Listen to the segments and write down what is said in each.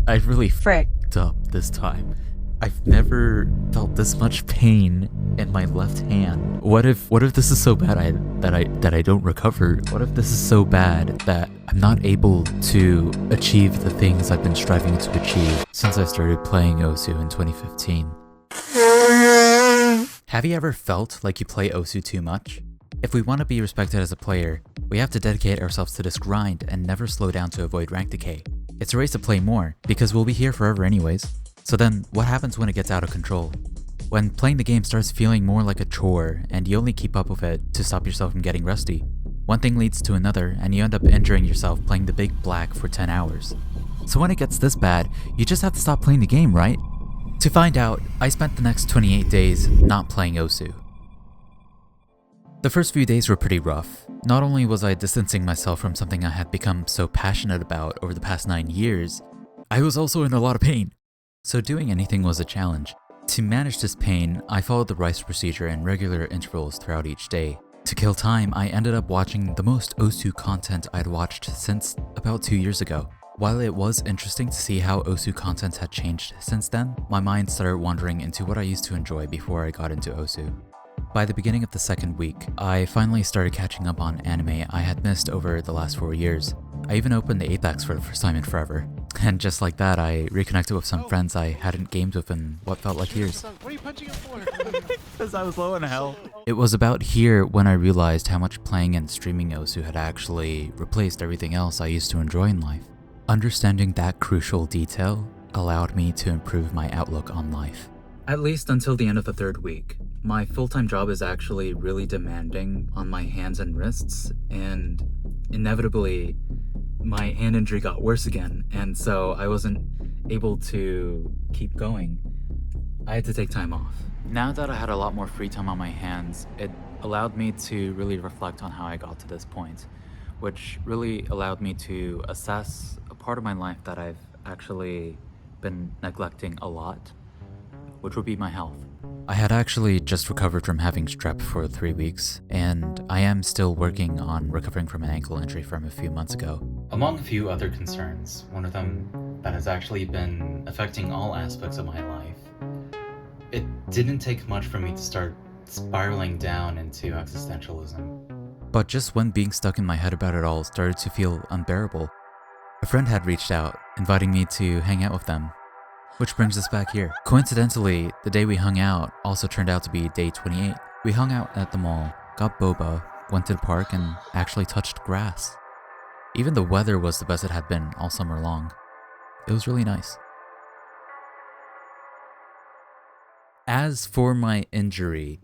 I really Frick. f***ed up this time. I've never felt this much pain in my left hand. What if this is so bad that I don't recover? What if this is so bad that I'm not able to achieve the things I've been striving to achieve since I started playing Osu in 2015? Have you ever felt like you play Osu too much? If we want to be respected as a player, we have to dedicate ourselves to this grind and never slow down to avoid rank decay. It's a race to play more, because we'll be here forever anyways. So then, what happens when it gets out of control? When playing the game starts feeling more like a chore, and you only keep up with it to stop yourself from getting rusty. One thing leads to another, and you end up injuring yourself playing the big black for 10 hours. So when it gets this bad, you just have to stop playing the game, right? To find out, I spent the next 28 days not playing Osu. The first few days were pretty rough. Not only was I distancing myself from something I had become so passionate about over the past 9 years, I was also in a lot of pain. So doing anything was a challenge. To manage this pain, I followed the rice procedure in regular intervals throughout each day. To kill time, I ended up watching the most Osu content I'd watched since about 2 years ago. While it was interesting to see how Osu content had changed since then, my mind started wandering into what I used to enjoy before I got into Osu. By the beginning of the second week, I finally started catching up on anime I had missed over the last 4 years. I even opened the Apex for the first time in forever. And just like that, I reconnected with some friends I hadn't gamed with in what felt like years. What are you punching him for? Because I was low in hell. It was about here when I realized how much playing and streaming Osu had actually replaced everything else I used to enjoy in life. Understanding that crucial detail allowed me to improve my outlook on life. At least until the end of the third week. My full-time job is actually really demanding on my hands and wrists, and inevitably my hand injury got worse again, and so I wasn't able to keep going. I had to take time off. Now that I had a lot more free time on my hands, it allowed me to really reflect on how I got to this point, which really allowed me to assess a part of my life that I've actually been neglecting a lot, which would be my health. I had actually just recovered from having strep for 3 weeks, and I am still working on recovering from an ankle injury from a few months ago. Among a few other concerns, one of them that has actually been affecting all aspects of my life, it didn't take much for me to start spiraling down into existentialism. But just when being stuck in my head about it all started to feel unbearable, a friend had reached out, inviting me to hang out with them. Which brings us back here. Coincidentally, the day we hung out also turned out to be day 28. We hung out at the mall, got boba, went to the park, and actually touched grass. Even the weather was the best it had been all summer long. It was really nice. As for my injury,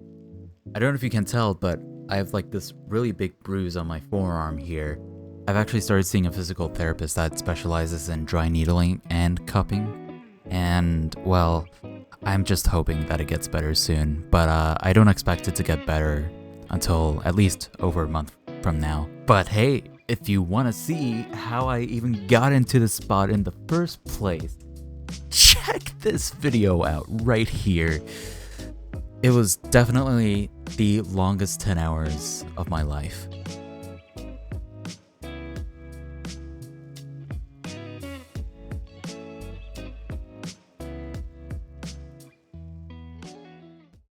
I don't know if you can tell, but I have like this really big bruise on my forearm here. I've actually started seeing a physical therapist that specializes in dry needling and cupping. And, well, I'm just hoping that it gets better soon, but I don't expect it to get better until at least over a month from now. But hey, if you want to see how I even got into this spot in the first place, check this video out right here. It was definitely the longest 10 hours of my life.